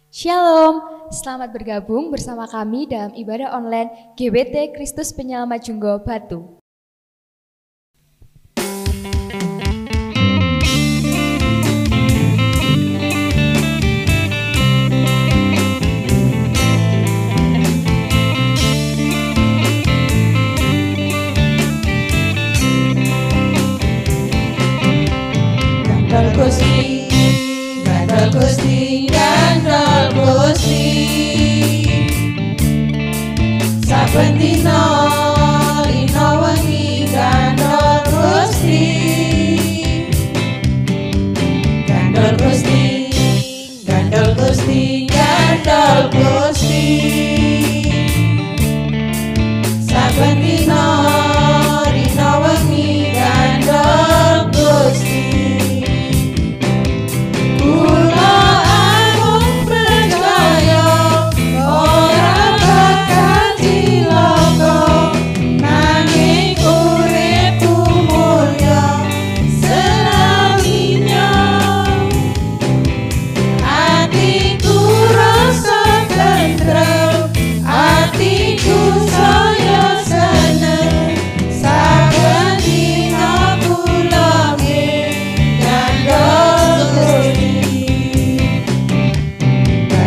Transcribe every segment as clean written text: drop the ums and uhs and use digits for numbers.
Shalom, selamat bergabung bersama kami dalam ibadah online GBT Kristus Penyelamat Junggo Batu. Gandol Gusti, gandol Gusti, saben dina lina wengi gandol Gusti, gandol Gusti, gandol Gusti, gandol Gusti, saben dina lina wengi gandol Gusti.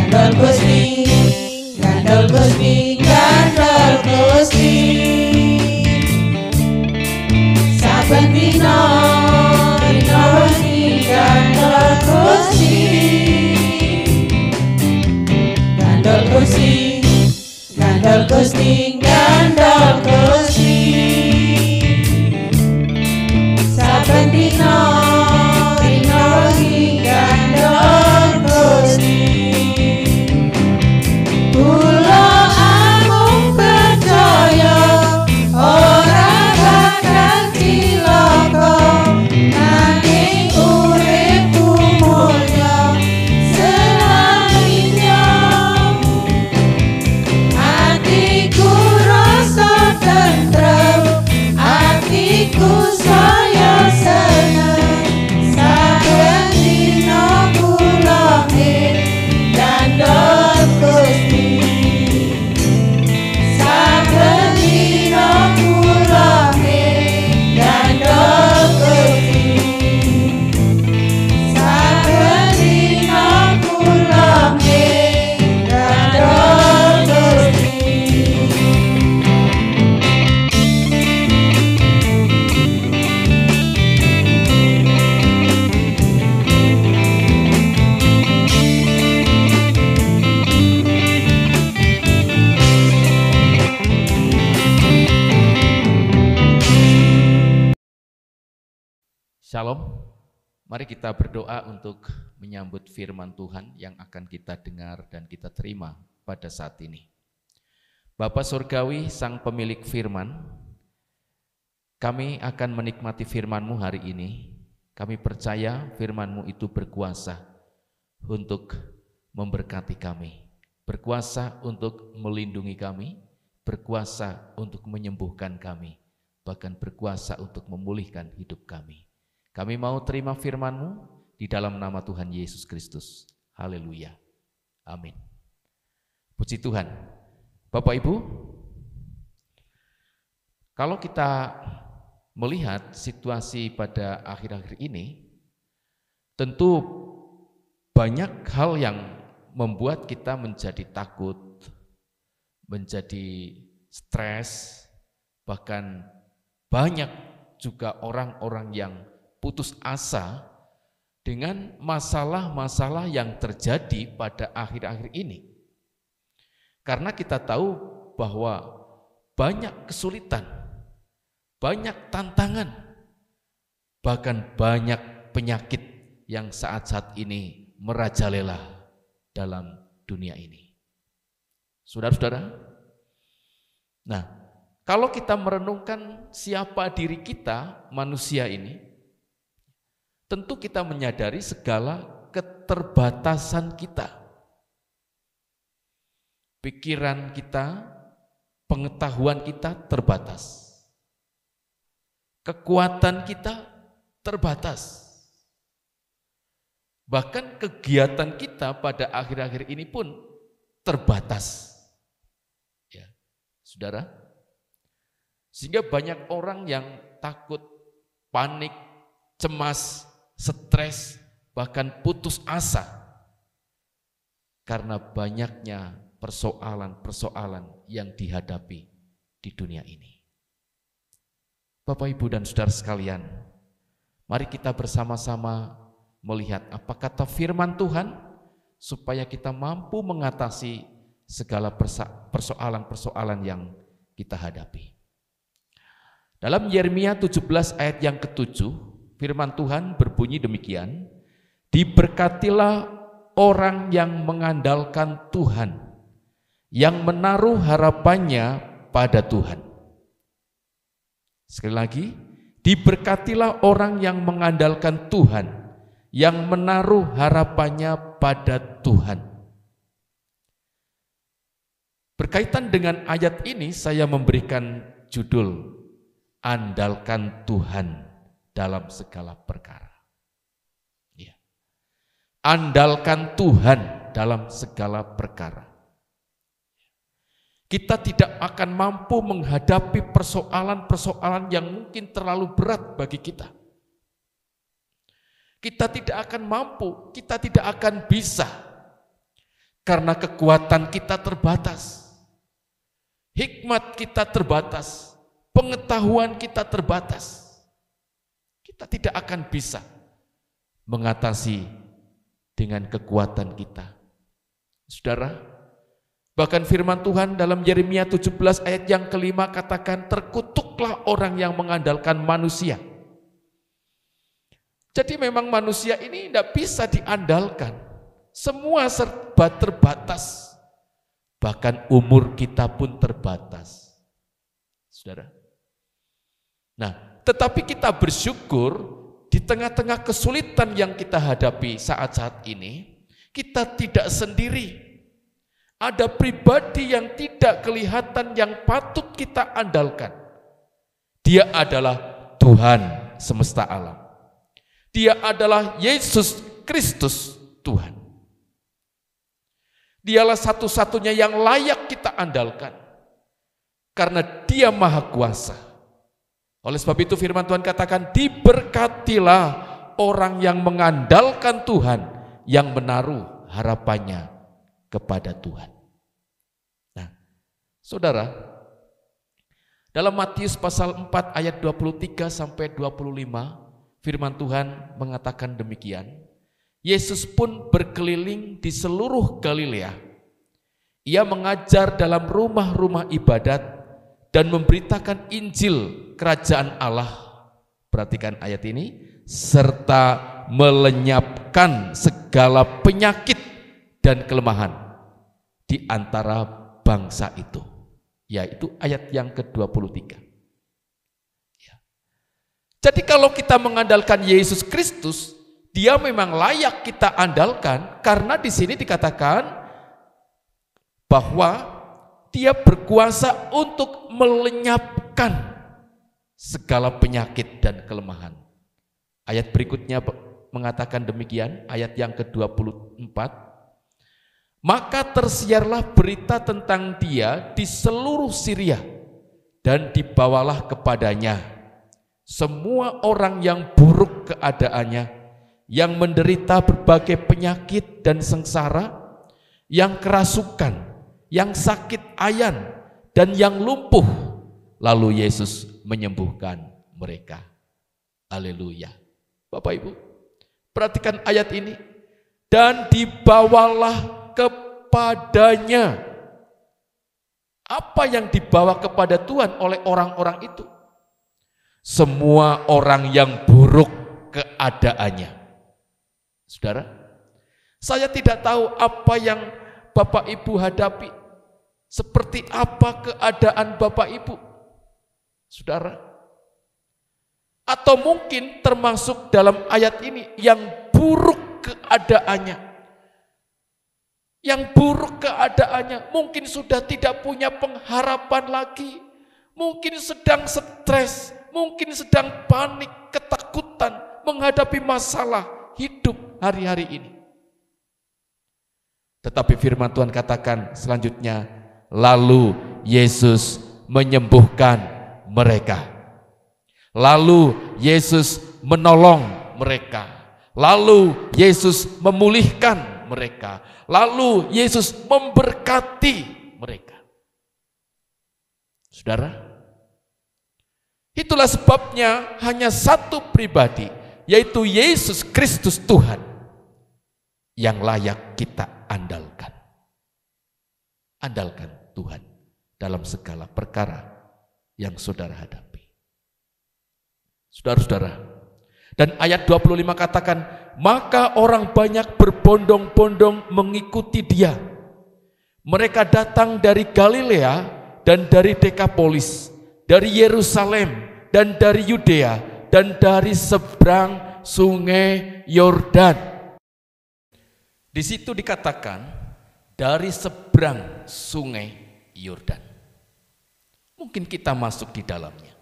Gandol Gusti, gandol Gusti, saben dina lina wengi gandol Gusti. Kula amung percaya ora bakal cilaka, nanging uripku mulya selaminya. Atiku rasa tentrem, atiku saya seneng, saben dina kula gandol Gusti, saben dina kula gandol Gusti, saben dina kula gandol Gusti. Shalom, mari kita berdoa untuk menyambut firman Tuhan yang akan kita dengar dan kita terima pada saat ini. Bapa Surgawi, Sang Pemilik firman, kami akan menikmati firman-Mu hari ini. Kami percaya firman-Mu itu berkuasa untuk memberkati kami, berkuasa untuk melindungi kami, berkuasa untuk menyembuhkan kami, bahkan berkuasa untuk memulihkan hidup kami. Kami mau terima firman-Mu di dalam nama Tuhan Yesus Kristus. Haleluya. Amin. Puji Tuhan. Bapak Ibu, kalau kita melihat situasi pada akhir-akhir ini, tentu banyak hal yang membuat kita menjadi takut, menjadi stres, bahkan banyak juga orang-orang yang putus asa dengan masalah-masalah yang terjadi pada akhir-akhir ini. Karena kita tahu bahwa banyak kesulitan, banyak tantangan, bahkan banyak penyakit yang saat-saat ini merajalela dalam dunia ini. Saudara-saudara, nah, kalau kita merenungkan siapa diri kita, manusia ini, tentu kita menyadari segala keterbatasan kita. Pikiran kita, pengetahuan kita terbatas. Kekuatan kita terbatas. Bahkan kegiatan kita pada akhir-akhir ini pun terbatas. Ya, saudara, sehingga banyak orang yang takut, panik, cemas, stres, bahkan putus asa karena banyaknya persoalan-persoalan yang dihadapi di dunia ini. Bapak, Ibu, dan saudara sekalian, mari kita bersama-sama melihat apa kata firman Tuhan supaya kita mampu mengatasi segala persoalan-persoalan yang kita hadapi. Dalam Yeremia 17 ayat yang ke-7, firman Tuhan berbunyi demikian, diberkatilah orang yang mengandalkan Tuhan, yang menaruh harapannya pada Tuhan. Sekali lagi, diberkatilah orang yang mengandalkan Tuhan, yang menaruh harapannya pada Tuhan. Berkaitan dengan ayat ini, saya memberikan judul, andalkan Tuhan dalam segala perkara. Ya. Andalkan Tuhan dalam segala perkara. Kita tidak akan mampu menghadapi persoalan-persoalan yang mungkin terlalu berat bagi kita. Kita tidak akan mampu, kita tidak akan bisa, karena kekuatan kita terbatas, hikmat kita terbatas, pengetahuan kita terbatas. Kita tidak akan bisa mengatasi dengan kekuatan kita. Saudara, bahkan firman Tuhan dalam Yeremia 17 ayat yang ke-5 katakan, terkutuklah orang yang mengandalkan manusia. Jadi memang manusia ini tidak bisa diandalkan. Semua serba terbatas. Bahkan umur kita pun terbatas. Saudara. Nah, tetapi kita bersyukur di tengah-tengah kesulitan yang kita hadapi saat-saat ini, kita tidak sendiri. Ada pribadi yang tidak kelihatan yang patut kita andalkan. Dia adalah Tuhan semesta alam. Dia adalah Yesus Kristus Tuhan. Dialah satu-satunya yang layak kita andalkan. Karena Dia Maha Kuasa. Oleh sebab itu firman Tuhan katakan, diberkatilah orang yang mengandalkan Tuhan, yang menaruh harapannya kepada Tuhan. Nah, saudara, dalam Matius pasal 4 ayat 23 sampai 25, firman Tuhan mengatakan demikian, Yesus pun berkeliling di seluruh Galilea. Ia mengajar dalam rumah-rumah ibadat dan memberitakan Injil kerajaan Allah. Perhatikan ayat ini, serta melenyapkan segala penyakit dan kelemahan di antara bangsa itu. Yaitu ayat yang ke-23. Jadi kalau kita mengandalkan Yesus Kristus, Dia memang layak kita andalkan, karena di sini dikatakan bahwa Dia berkuasa untuk melenyapkan segala penyakit dan kelemahan. Ayat berikutnya mengatakan demikian, ayat yang ke-24. Maka tersiarlah berita tentang Dia di seluruh Syria, dan dibawalah kepadanya semua orang yang buruk keadaannya, yang menderita berbagai penyakit dan sengsara, yang kerasukan, yang sakit ayan, dan yang lumpuh. Lalu Yesus menyembuhkan mereka. Haleluya. Bapak Ibu, perhatikan ayat ini. Dan dibawalah kepadanya. Apa yang dibawa kepada Tuhan oleh orang-orang itu? Semua orang yang buruk keadaannya. Saudara, saya tidak tahu apa yang Bapak Ibu hadapi, seperti apa keadaan Bapak Ibu, saudara. Atau mungkin termasuk dalam ayat ini yang buruk keadaannya. Yang buruk keadaannya, mungkin sudah tidak punya pengharapan lagi, mungkin sedang stres, mungkin sedang panik, ketakutan, menghadapi masalah hidup, hari-hari ini. Tetapi firman Tuhan katakan selanjutnya, lalu Yesus menyembuhkan mereka. Lalu Yesus menolong mereka. Lalu Yesus memulihkan mereka. Lalu Yesus memberkati mereka. Saudara, itulah sebabnya hanya satu pribadi, yaitu Yesus Kristus Tuhan, yang layak kita andalkan. Andalkan Tuhan dalam segala perkara yang saudara hadapi. Saudara-saudara, dan ayat 25 katakan, maka orang banyak berbondong-bondong mengikuti dia. Mereka datang dari Galilea dan dari Dekapolis, dari Yerusalem dan dari Yudea dan dari seberang sungai Yordan. Di situ dikatakan dari seberang sungai Yordan. Mungkin kita masuk di dalamnya.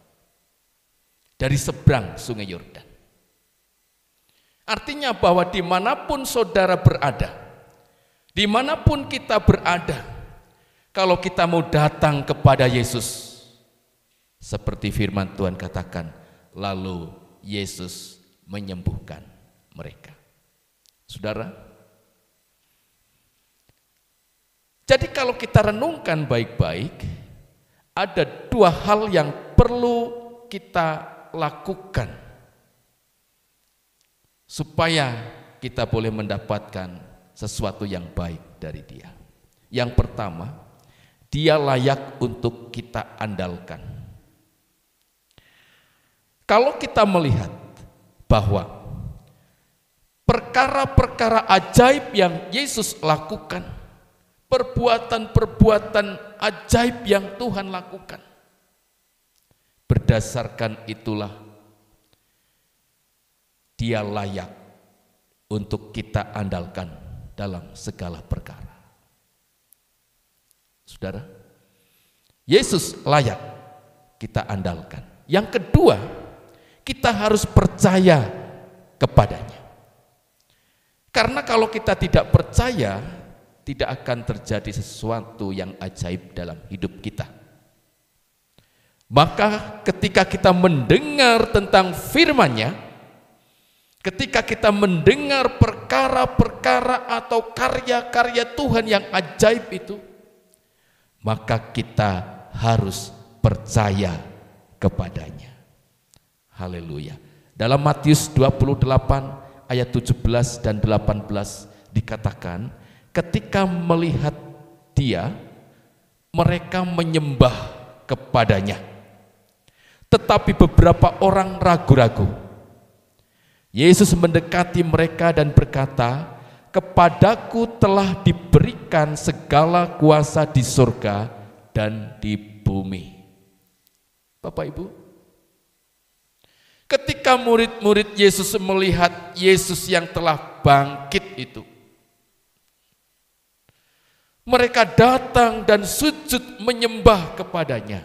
Dari seberang sungai Yordan. Artinya bahwa dimanapun saudara berada, dimanapun kita berada, kalau kita mau datang kepada Yesus, seperti firman Tuhan katakan, lalu Yesus menyembuhkan mereka. Saudara, jadi kalau kita renungkan baik-baik, ada dua hal yang perlu kita lakukan supaya kita boleh mendapatkan sesuatu yang baik dari Dia. Yang pertama, Dia layak untuk kita andalkan. Kalau kita melihat bahwa perkara-perkara ajaib yang Yesus lakukan, perbuatan-perbuatan ajaib yang Tuhan lakukan, berdasarkan itulah Dia layak untuk kita andalkan dalam segala perkara. Saudara, Yesus layak kita andalkan. Yang kedua, kita harus percaya kepadanya. Karena kalau kita tidak percaya, tidak akan terjadi sesuatu yang ajaib dalam hidup kita. Maka ketika kita mendengar tentang firman-Nya, ketika kita mendengar perkara-perkara atau karya-karya Tuhan yang ajaib itu, maka kita harus percaya kepadanya. Haleluya. Dalam Matius 28 ayat 17 dan 18 dikatakan, ketika melihat Dia, mereka menyembah kepadanya. Tetapi beberapa orang ragu-ragu. Yesus mendekati mereka dan berkata, kepadaku telah diberikan segala kuasa di surga dan di bumi. Bapak Ibu, ketika murid-murid Yesus melihat Yesus yang telah bangkit itu, mereka datang dan sujud menyembah kepadanya.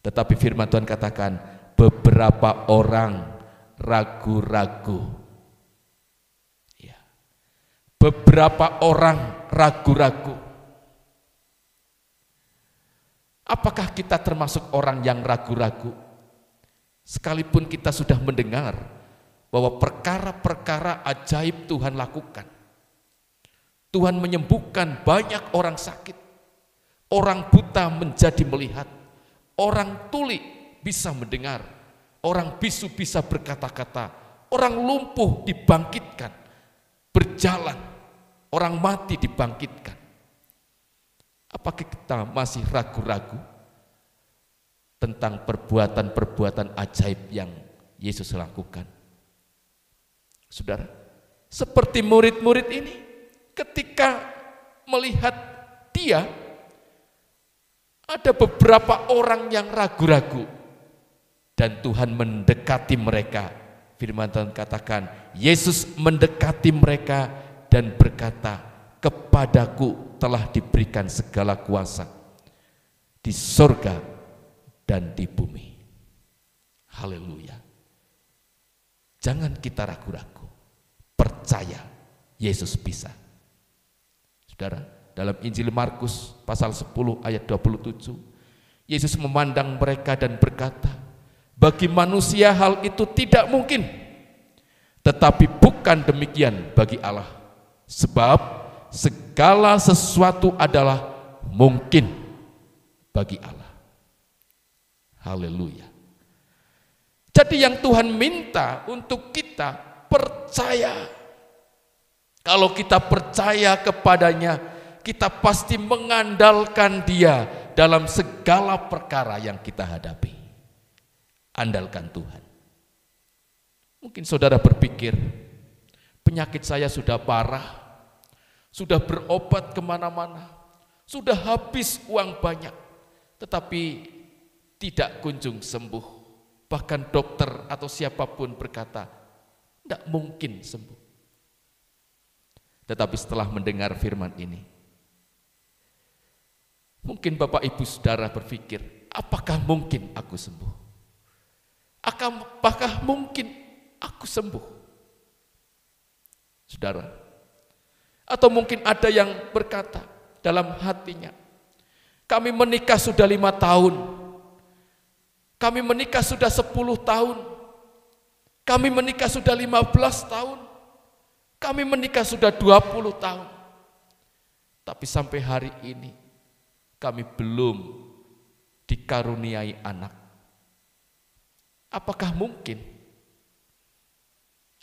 Tetapi firman Tuhan katakan, beberapa orang ragu-ragu. Ya. Beberapa orang ragu-ragu. Apakah kita termasuk orang yang ragu-ragu? Sekalipun kita sudah mendengar bahwa perkara-perkara ajaib Tuhan lakukan. Tuhan menyembuhkan banyak orang sakit. Orang buta menjadi melihat. Orang tuli bisa mendengar. Orang bisu bisa berkata-kata. Orang lumpuh dibangkitkan. Berjalan. Orang mati dibangkitkan. Apakah kita masih ragu-ragu tentang perbuatan-perbuatan ajaib yang Yesus lakukan? Saudara, seperti murid-murid ini, ketika melihat Dia, ada beberapa orang yang ragu-ragu dan Tuhan mendekati mereka. Firman Tuhan katakan, Yesus mendekati mereka dan berkata, kepadaku telah diberikan segala kuasa di surga dan di bumi. Haleluya. Jangan kita ragu-ragu. percaya Yesus bisa. Saudara, dalam Injil Markus pasal 10 ayat 27, Yesus memandang mereka dan berkata, bagi manusia hal itu tidak mungkin, tetapi bukan demikian bagi Allah. Sebab segala sesuatu adalah mungkin bagi Allah. Haleluya. Jadi yang Tuhan minta untuk kita percaya. Kalau kita percaya kepadanya, kita pasti mengandalkan Dia dalam segala perkara yang kita hadapi. Andalkan Tuhan. Mungkin saudara berpikir, penyakit saya sudah parah, sudah berobat kemana-mana, sudah habis uang banyak, tetapi tidak kunjung sembuh. Bahkan dokter atau siapapun berkata, tidak mungkin sembuh. Tetapi setelah mendengar firman ini, mungkin Bapak Ibu Saudara berpikir, apakah mungkin aku sembuh? Apakah mungkin aku sembuh? Saudara, atau mungkin ada yang berkata dalam hatinya, kami menikah sudah 5 tahun, kami menikah sudah 10 tahun, kami menikah sudah 15 tahun, kami menikah sudah 20 tahun, tapi sampai hari ini kami belum dikaruniai anak. Apakah mungkin?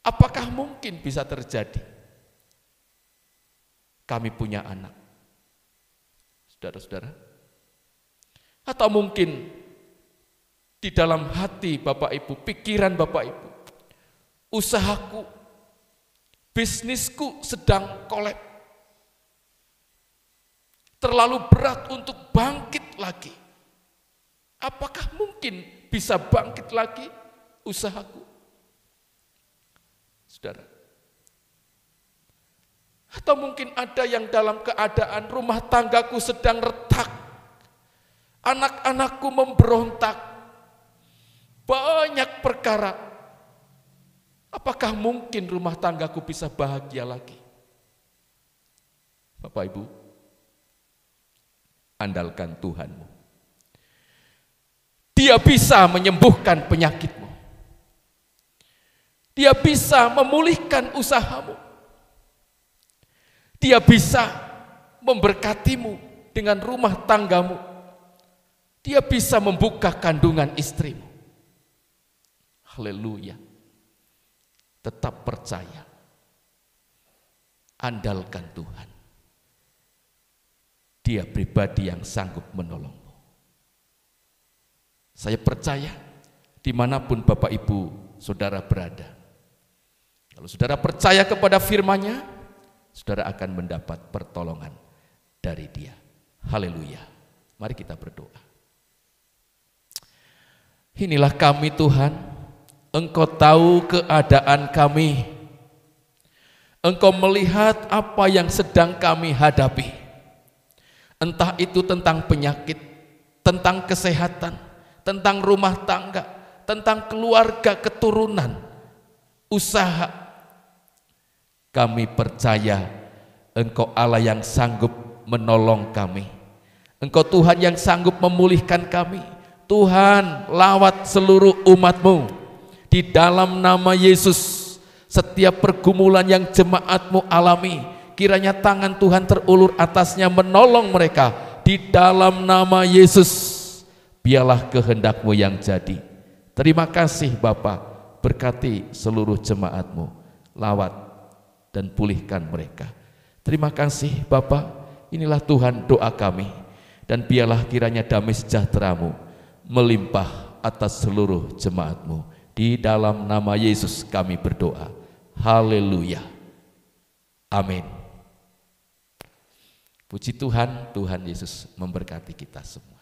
Apakah mungkin bisa terjadi? Kami punya anak. Saudara-saudara. Atau mungkin di dalam hati Bapak Ibu, pikiran Bapak Ibu, usahaku, bisnisku sedang kolap. Terlalu berat untuk bangkit lagi. Apakah mungkin bisa bangkit lagi usahaku? Saudara. Atau mungkin ada yang dalam keadaan rumah tanggaku sedang retak. Anak-anakku memberontak. Banyak perkara. Apakah mungkin rumah tanggaku bisa bahagia lagi? Bapak Ibu, andalkan Tuhanmu. Dia bisa menyembuhkan penyakitmu. Dia bisa memulihkan usahamu. Dia bisa memberkatimu dengan rumah tanggamu. Dia bisa membuka kandungan istrimu. Haleluya. Tetap percaya. Andalkan Tuhan. Dia pribadi yang sanggup menolongmu. Saya percaya dimanapun Bapak Ibu Saudara berada. Kalau saudara percaya kepada firman-Nya, saudara akan mendapat pertolongan dari Dia. Haleluya. Mari kita berdoa. Inilah kami Tuhan, Engkau tahu keadaan kami. Engkau melihat apa yang sedang kami hadapi. Entah itu tentang penyakit, tentang kesehatan, tentang rumah tangga, tentang keluarga, keturunan, usaha. Kami percaya Engkau Allah yang sanggup menolong kami. Engkau Tuhan yang sanggup memulihkan kami. Tuhan, lawat seluruh umat-Mu. Di dalam nama Yesus, setiap pergumulan yang jemaat-Mu alami, kiranya tangan Tuhan terulur atasnya menolong mereka. Di dalam nama Yesus, biarlah kehendak-Mu yang jadi. Terima kasih Bapa, berkati seluruh jemaat-Mu, lawat dan pulihkan mereka. Terima kasih Bapa, inilah Tuhan doa kami. Dan biarlah kiranya damai sejahtera-Mu melimpah atas seluruh jemaat-Mu. Di dalam nama Yesus kami berdoa. Haleluya. Amin. Puji Tuhan, Tuhan Yesus memberkati kita semua.